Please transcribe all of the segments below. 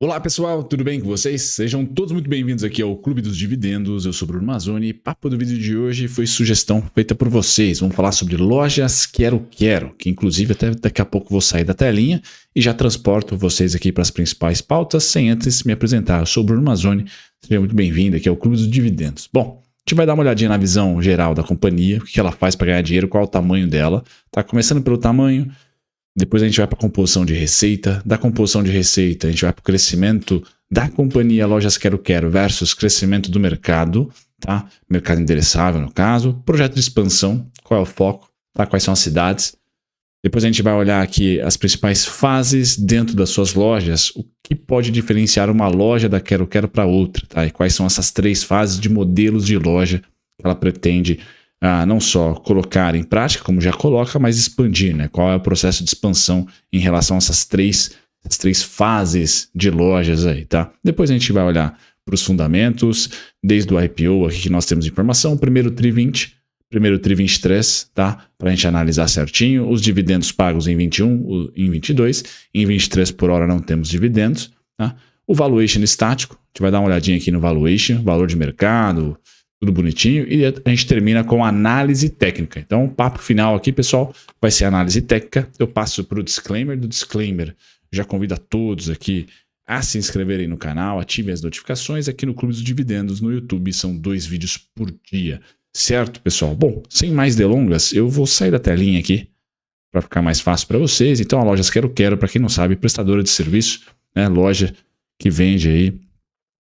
Olá pessoal, tudo bem com vocês? Sejam todos muito bem-vindos aqui ao Clube dos Dividendos. Eu sou Bruno Mazzoni e papo do vídeo de hoje foi sugestão feita por vocês. Vamos falar sobre lojas Quero, que inclusive até daqui a pouco vou sair da telinha e já transporto vocês aqui para as principais pautas sem antes me apresentar. Eu sou Bruno Mazzoni, seja muito bem-vindo aqui ao Clube dos Dividendos. Bom, a gente vai dar uma olhadinha na visão geral da companhia, o que ela faz para ganhar dinheiro, qual é o tamanho dela. Tá começando pelo tamanho. Depois a gente vai para a composição de receita. Da composição de receita, a gente vai para o crescimento da companhia Lojas Quero versus crescimento do mercado, tá? Mercado endereçável, no caso. Projeto de expansão, qual é o foco, tá? Quais são as cidades. Depois a gente vai olhar aqui as principais fases dentro das suas lojas, o que pode diferenciar uma loja da Quero para outra, tá? E quais são essas 3 fases de modelos de loja que ela pretende não só colocar em prática, como já coloca, mas expandir, né? Qual é o processo de expansão em relação a essas três fases de lojas aí, tá? Depois a gente vai olhar para os fundamentos, desde o IPO aqui que nós temos informação, primeiro TRI 20, primeiro TRI 23, tá? Para a gente analisar certinho, os dividendos pagos em 21, em 22, em 23 por hora não temos dividendos, tá? O valuation estático, a gente vai dar uma olhadinha aqui no valuation, valor de mercado, tudo bonitinho, e a gente termina com análise técnica. Então, o papo final aqui, pessoal, vai ser análise técnica. Eu passo para o disclaimer. Do disclaimer, já convido a todos aqui a se inscreverem no canal, ativem as notificações. Aqui no Clube dos Dividendos, no YouTube, são 2 vídeos por dia. Certo, pessoal? Bom, sem mais delongas, eu vou sair da telinha aqui para ficar mais fácil para vocês. Então, a Lojas Quero, para quem não sabe, prestadora de serviço, né? Loja que vende aí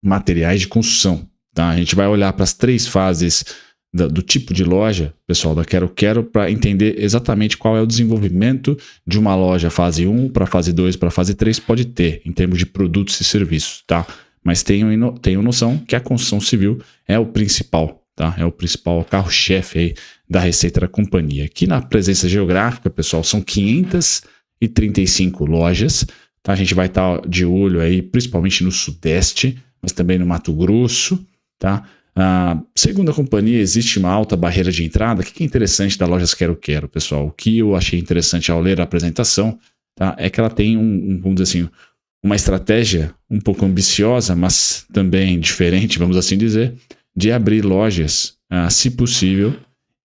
materiais de construção. Tá? A gente vai olhar para as 3 fases do tipo de loja, pessoal, da Quero para entender exatamente qual é o desenvolvimento de uma loja fase 1 para fase 2 para fase 3 pode ter, em termos de produtos e serviços. Tá? Mas tenham noção que a construção civil é o principal, tá? É o principal carro-chefe aí da receita da companhia. Aqui na presença geográfica, pessoal, são 535 lojas. Tá? A gente vai estar de olho aí, principalmente no Sudeste, mas também no Mato Grosso. Tá? Segundo a companhia, existe uma alta barreira de entrada. O que é interessante da Lojas Quero, pessoal? O que eu achei interessante ao ler a apresentação, tá? É que ela tem vamos dizer assim, uma estratégia um pouco ambiciosa, mas também diferente, vamos assim dizer, de abrir lojas, se possível,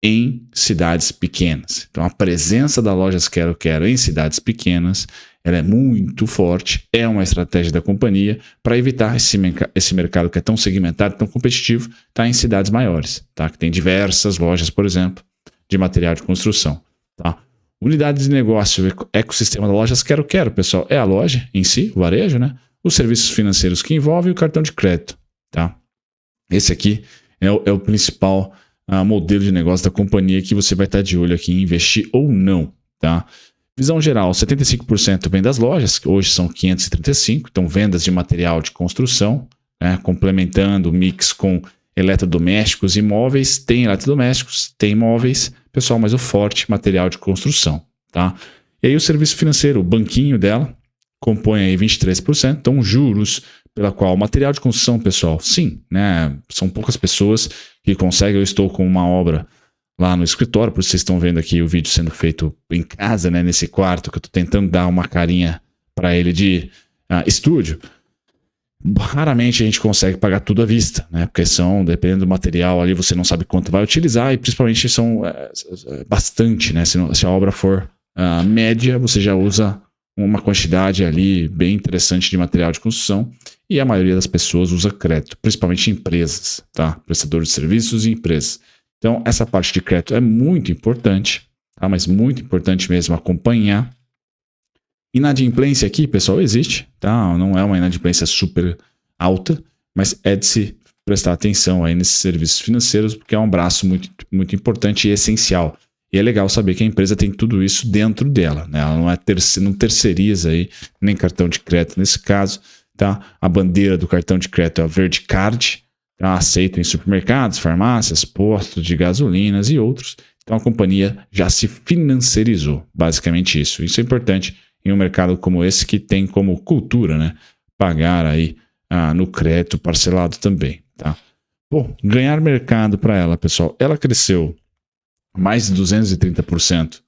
em cidades pequenas. Então, a presença da Lojas Quero em cidades pequenas, ela é muito forte, é uma estratégia da companhia para evitar esse mercado que é tão segmentado, tão competitivo, tá em cidades maiores, tá? Que tem diversas lojas, por exemplo, de material de construção. Tá? Unidade de negócio, ecossistema da Lojas Quero, pessoal, é a loja em si, o varejo, né? Os serviços financeiros que envolvem o cartão de crédito. Tá? Esse aqui é o principal modelo de negócio da companhia que você vai estar de olho aqui em investir ou não. Tá? Visão geral, 75% vem das lojas, que hoje são 535, então vendas de material de construção, né, complementando o mix com eletrodomésticos e imóveis. Tem eletrodomésticos, tem imóveis, pessoal, mas o forte material de construção. Tá? E aí o serviço financeiro, o banquinho dela, compõe aí 23%, então juros pela qual o material de construção, pessoal, sim, né, são poucas pessoas que conseguem. Eu estou com uma obra lá no escritório, por isso vocês estão vendo aqui o vídeo sendo feito em casa, né, nesse quarto, que eu estou tentando dar uma carinha para ele de estúdio. Raramente a gente consegue pagar tudo à vista, né, porque dependendo do material ali, você não sabe quanto vai utilizar, e principalmente são bastante, né, se a obra for média, você já usa uma quantidade ali bem interessante de material de construção, e a maioria das pessoas usa crédito, principalmente empresas, tá? Prestadores de serviços e empresas. Então, essa parte de crédito é muito importante, tá? Mas muito importante mesmo acompanhar. Inadimplência aqui, pessoal, existe, tá? Não é uma inadimplência super alta, mas é de se prestar atenção aí nesses serviços financeiros, porque é um braço muito, muito importante e essencial. E é legal saber que a empresa tem tudo isso dentro dela, né? Ela não terceiriza aí, nem cartão de crédito nesse caso, tá? A bandeira do cartão de crédito é a Verde Card, tá? Aceita em supermercados, farmácias, postos de gasolinas e outros. Então a companhia já se financiarizou, basicamente isso. Isso é importante em um mercado como esse, que tem como cultura, né, pagar aí no crédito parcelado também, tá? Bom, ganhar mercado para ela, pessoal, ela cresceu mais de 230%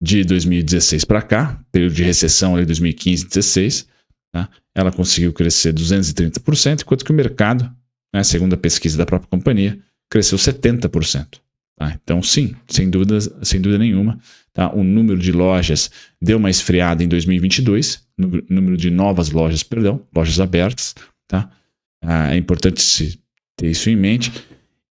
de 2016 para cá, período de recessão ali 2015 e 2016. Tá? ela conseguiu crescer 230%, enquanto que o mercado, né, segundo a pesquisa da própria companhia, cresceu 70%. Tá? Então, sim, sem dúvida nenhuma, tá? O número de lojas deu uma esfriada em 2022, número de novas lojas, lojas abertas. Tá? É importante ter isso em mente.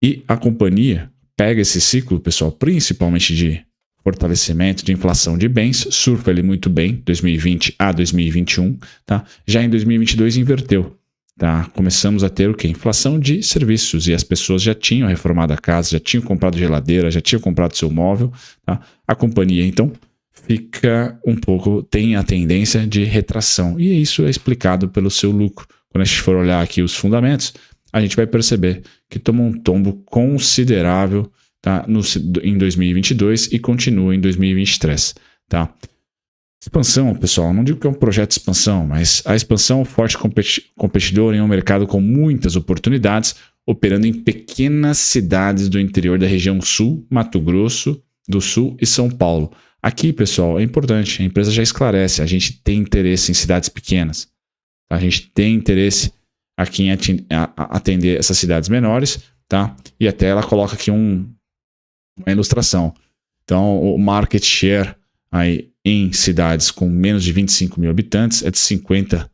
E a companhia pega esse ciclo, pessoal, principalmente de fortalecimento de inflação de bens, surfa ele muito bem, 2020 a 2021. Tá? Já em 2022 inverteu. Tá? Começamos a ter o quê? Inflação de serviços, e as pessoas já tinham reformado a casa, já tinham comprado geladeira, já tinham comprado seu móvel. Tá? A companhia, então, tem a tendência de retração, e isso é explicado pelo seu lucro. Quando a gente for olhar aqui os fundamentos, a gente vai perceber que tomou um tombo considerável, tá? Em 2022 e continua em 2023. Tá? Expansão, pessoal, não digo que é um projeto de expansão, mas a expansão é um forte competidor em um mercado com muitas oportunidades, operando em pequenas cidades do interior da região sul, Mato Grosso do Sul e São Paulo. Aqui, pessoal, é importante, a empresa já esclarece, a gente tem interesse em cidades pequenas. A gente tem interesse aqui em atender essas cidades menores, tá? E até ela coloca aqui uma ilustração. Então, o market share aí em cidades com menos de 25 mil habitantes é de 51%.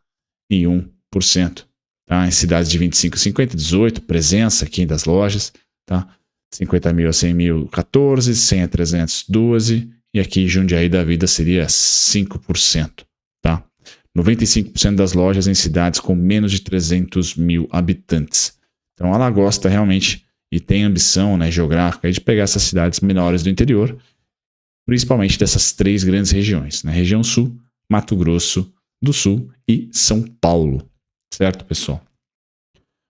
Tá? Em cidades de 25 a 50, 18%, presença aqui das lojas. Tá? 50 mil a 100 mil, 14%, 100 a 300, 12%. E aqui Jundiaí da Vida seria 5%. Tá? 95% das lojas em cidades com menos de 300 mil habitantes. Então ela gosta realmente e tem ambição, né, geográfica de pegar essas cidades menores do interior, principalmente dessas 3 grandes regiões, né? Região Sul, Mato Grosso do Sul e São Paulo. Certo, pessoal?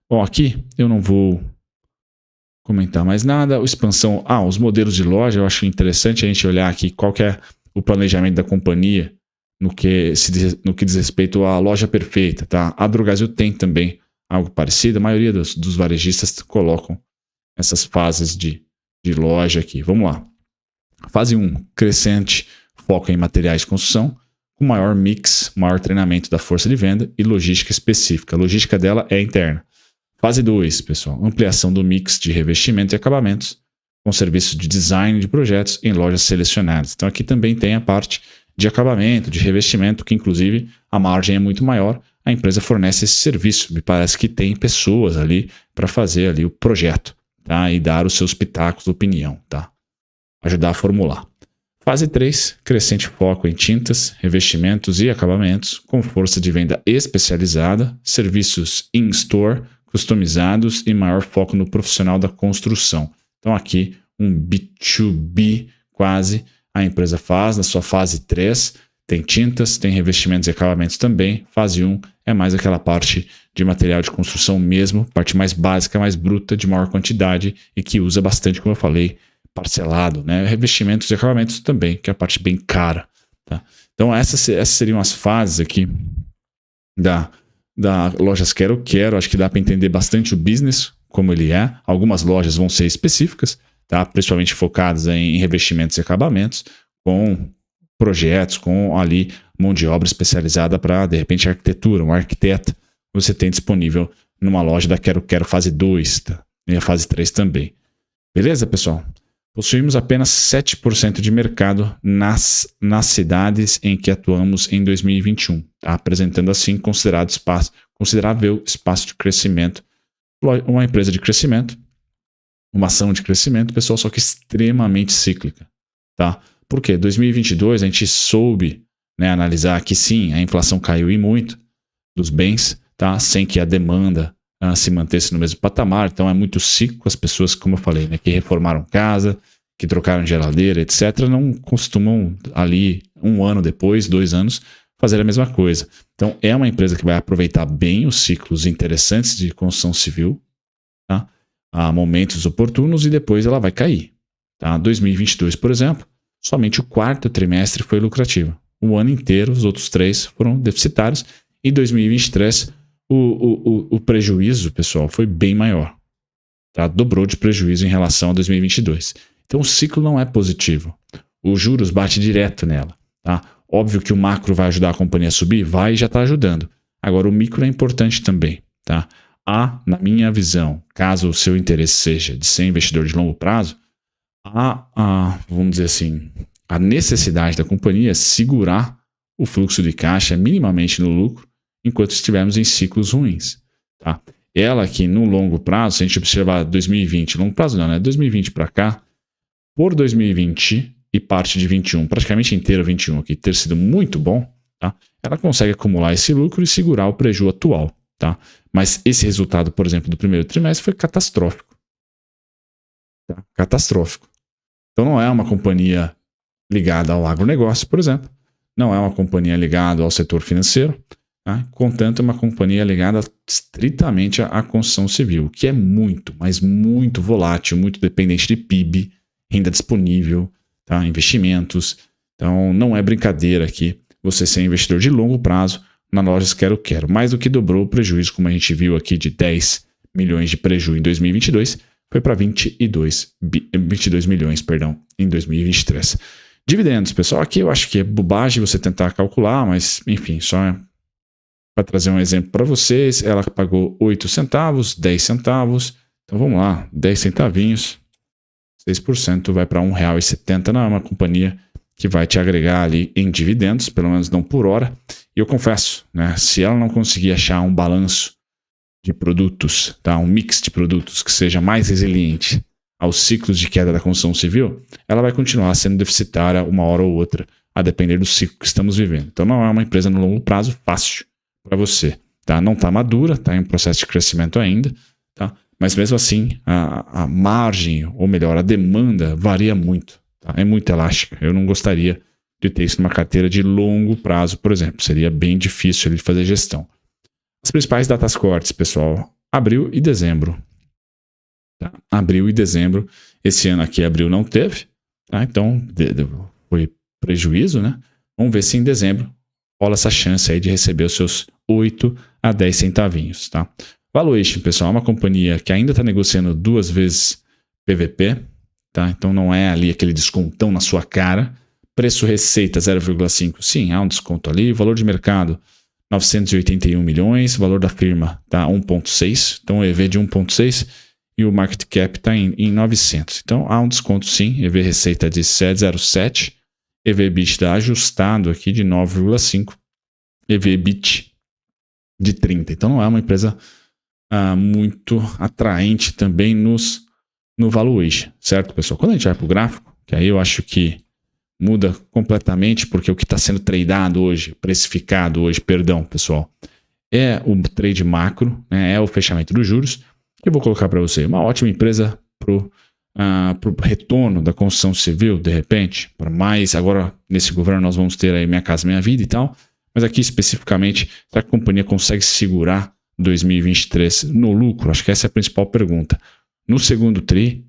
Bom, aqui eu não vou comentar mais nada. Os modelos de loja, eu acho interessante a gente olhar aqui qual que é o planejamento da companhia no que diz respeito à loja perfeita. Tá? A Drogasil tem também algo parecido. A maioria dos varejistas colocam essas fases de loja aqui. Vamos lá. Fase 1, crescente, foco em materiais de construção, com maior mix, maior treinamento da força de venda e logística específica. A logística dela é interna. Fase 2, pessoal, ampliação do mix de revestimento e acabamentos, com serviços de design de projetos em lojas selecionadas. Então aqui também tem a parte de acabamento, de revestimento, que inclusive a margem é muito maior. A empresa fornece esse serviço. Me parece que tem pessoas ali para fazer ali o projeto, tá? E dar os seus pitacos de opinião, tá? Ajudar a formular. Fase 3, crescente foco em tintas, revestimentos e acabamentos, com força de venda especializada, serviços in-store, customizados e maior foco no profissional da construção. Então aqui um B2B quase a empresa faz na sua fase 3, tem tintas, tem revestimentos e acabamentos também. Fase 1 é mais aquela parte de material de construção mesmo, parte mais básica, mais bruta, de maior quantidade e que usa bastante, como eu falei, parcelado, né? Revestimentos e acabamentos também, que é a parte bem cara. Tá? Então essas seriam as fases aqui da Lojas Quero. Acho que dá para entender bastante o business, como ele é. Algumas lojas vão ser específicas, tá? Principalmente focadas em revestimentos e acabamentos, com projetos, com ali mão de obra especializada para, de repente, arquitetura, um arquiteto você tem disponível numa loja da Quero fase 2, tá? E a fase 3 também. Beleza, pessoal? Possuímos apenas 7% de mercado nas cidades em que atuamos em 2021, tá? Apresentando assim considerável espaço de crescimento. Uma empresa de crescimento, uma ação de crescimento, pessoal, só que extremamente cíclica. Tá? Por quê? 2022 a gente soube, né, analisar que sim, a inflação caiu e muito dos bens, tá? Sem que a demanda se mantesse no mesmo patamar. Então é muito cíclico. As pessoas, como eu falei, né, que reformaram casa, que trocaram geladeira, etc., não costumam ali 1 ano depois, 2 anos, fazer a mesma coisa. Então é uma empresa que vai aproveitar bem os ciclos interessantes de construção civil, tá? A momentos oportunos, e depois ela vai cair. Tá? 2022, por exemplo, somente o 4º trimestre foi lucrativo. O ano inteiro, os outros 3 foram deficitários. E 2023, o prejuízo, pessoal, foi bem maior. Tá? Dobrou de prejuízo em relação a 2022. Então o ciclo não é positivo. Os juros bate direto nela. Tá? Óbvio que o macro vai ajudar a companhia a subir? Vai e já está ajudando. Agora, o micro é importante também, tá? Na minha visão, caso o seu interesse seja de ser investidor de longo prazo, vamos dizer assim, a necessidade da companhia segurar o fluxo de caixa minimamente no lucro enquanto estivermos em ciclos ruins, tá? Ela que no longo prazo, se a gente observar 2020, longo prazo não, né? 2020 para cá, por 2020 e parte de 21, praticamente inteiro 21 aqui, ter sido muito bom, tá? Ela consegue acumular esse lucro e segurar o prejuízo atual, tá? Mas esse resultado, por exemplo, do primeiro trimestre foi catastrófico. Tá? Catastrófico. Então não é uma companhia ligada ao agronegócio, por exemplo. Não é uma companhia ligada ao setor financeiro. Tá? Contanto, é uma companhia ligada estritamente à construção civil, que é muito, mas muito volátil, muito dependente de PIB, renda disponível, tá? Investimentos. Então não é brincadeira aqui você ser investidor de longo prazo na Lojas Quero-Quero. Mais do que dobrou o prejuízo, como a gente viu aqui, de 10 milhões de prejuízo em 2022, foi para 22 milhões, em 2023. Dividendos, pessoal, aqui eu acho que é bobagem você tentar calcular, mas enfim, só para trazer um exemplo para vocês, ela pagou 8 centavos, 10 centavos, então vamos lá, 10 centavinhos, 6% vai para R$ 1,70, não é uma companhia que vai te agregar ali em dividendos, pelo menos não por hora. E eu confesso, né, se ela não conseguir achar um balanço de produtos, tá, um mix de produtos que seja mais resiliente aos ciclos de queda da construção civil, ela vai continuar sendo deficitária uma hora ou outra, a depender do ciclo que estamos vivendo. Então não é uma empresa no longo prazo fácil para você. Tá? Não está madura, está em processo de crescimento ainda, tá? Mas mesmo assim a margem, ou melhor, a demanda varia muito. Tá? É muito elástica. Eu não gostaria de ter isso numa carteira de longo prazo, por exemplo. Seria bem difícil de fazer gestão. As principais datas cortes, pessoal, abril e dezembro. Tá? Abril e dezembro. Esse ano aqui, abril não teve. Tá? Então, foi prejuízo, né? Vamos ver se em dezembro rola essa chance aí de receber os seus 8 a 10 centavinhos. Tá? Valuation, pessoal, é uma companhia que ainda está negociando 2 vezes PVP. Tá? Então, não é ali aquele descontão na sua cara. Preço-receita 0,5. Sim, há um desconto ali. Valor de mercado 981 milhões. Valor da firma tá 1,6. Então, o EV de 1,6 e o market cap está em 900. Então, há um desconto sim. EV receita de 7,07. EV EBITDA ajustado aqui de 9,5. EV EBIT de 30. Então, não é uma empresa muito atraente também no valuation, certo, pessoal? Quando a gente vai para o gráfico, que aí eu acho que muda completamente, porque o que está sendo tradeado hoje, precificado hoje, perdão, pessoal, é o trade macro, né, é o fechamento dos juros, que eu vou colocar para você. Uma ótima empresa para o retorno da construção civil, de repente, para mais, agora nesse governo nós vamos ter aí Minha Casa Minha Vida e tal, mas aqui especificamente, será que a companhia consegue segurar 2023 no lucro? Acho que essa é a principal pergunta. No segundo tri,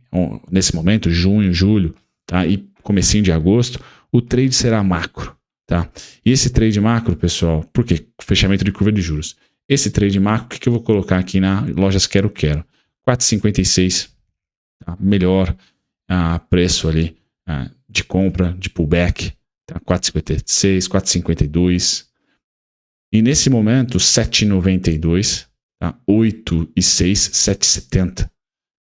nesse momento, junho, julho, tá, e comecinho de agosto, o trade será macro. Tá? E esse trade macro, pessoal, por quê? Fechamento de curva de juros. Esse trade macro, o que eu vou colocar aqui na Lojas Quero-Quero? 4,56, tá? Melhor preço ali de compra, de pullback, tá? 4,56, 4,52. E nesse momento, 7,92, tá? 8,6, 7,70.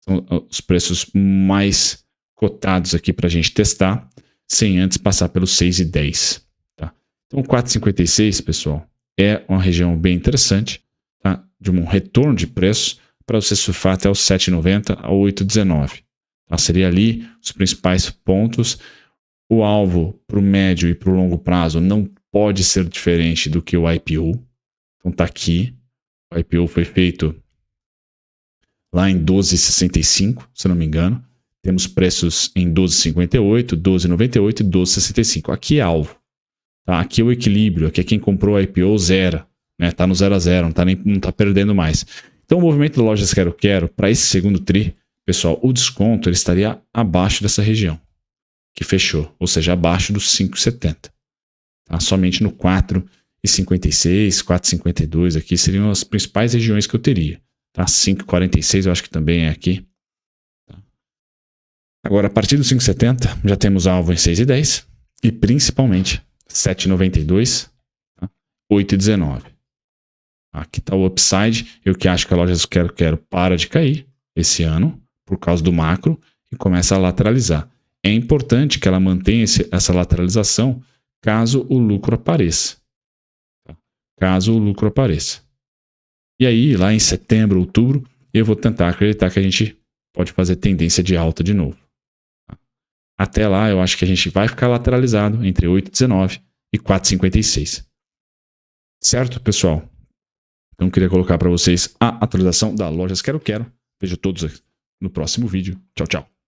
São os preços mais cotados aqui para a gente testar, sem antes passar pelos 6,10. Tá? Então, 4,56, pessoal, é uma região bem interessante, tá? De um retorno de preço para você surfar até os 7,90 a 8,19. Tá? Seria ali os principais pontos. O alvo para o médio e para o longo prazo não pode ser diferente do que o IPO. Então está aqui. O IPO foi feito lá em 12,65, se não me engano. Temos preços em 12,58, 12,98 e 12,65. Aqui é alvo. Tá? Aqui é o equilíbrio. Aqui é quem comprou a IPO zera. Né? Tá no 0 a 0, não tá perdendo mais. Então o movimento da Lojas Quero-Quero para esse segundo tri, pessoal, o desconto ele estaria abaixo dessa região que fechou, ou seja, abaixo dos 5,70. Tá? Somente no 4,56, 4,52 aqui seriam as principais regiões que eu teria. Tá? 5,46 eu acho que também é aqui. Tá? Agora, a partir dos 5,70 já temos alvo em 6,10 e principalmente 7,92, tá? 8,19. Aqui está o upside. Eu que acho que a loja Quero para de cair esse ano, por causa do macro, e começa a lateralizar. É importante que ela mantenha essa lateralização caso o lucro apareça. Caso o lucro apareça. E aí, lá em setembro, outubro, eu vou tentar acreditar que a gente pode fazer tendência de alta de novo. Até lá, eu acho que a gente vai ficar lateralizado entre 8,19 e 4,56. Certo, pessoal? Então, eu queria colocar para vocês a atualização da Lojas Quero. Vejo todos no próximo vídeo. Tchau, tchau.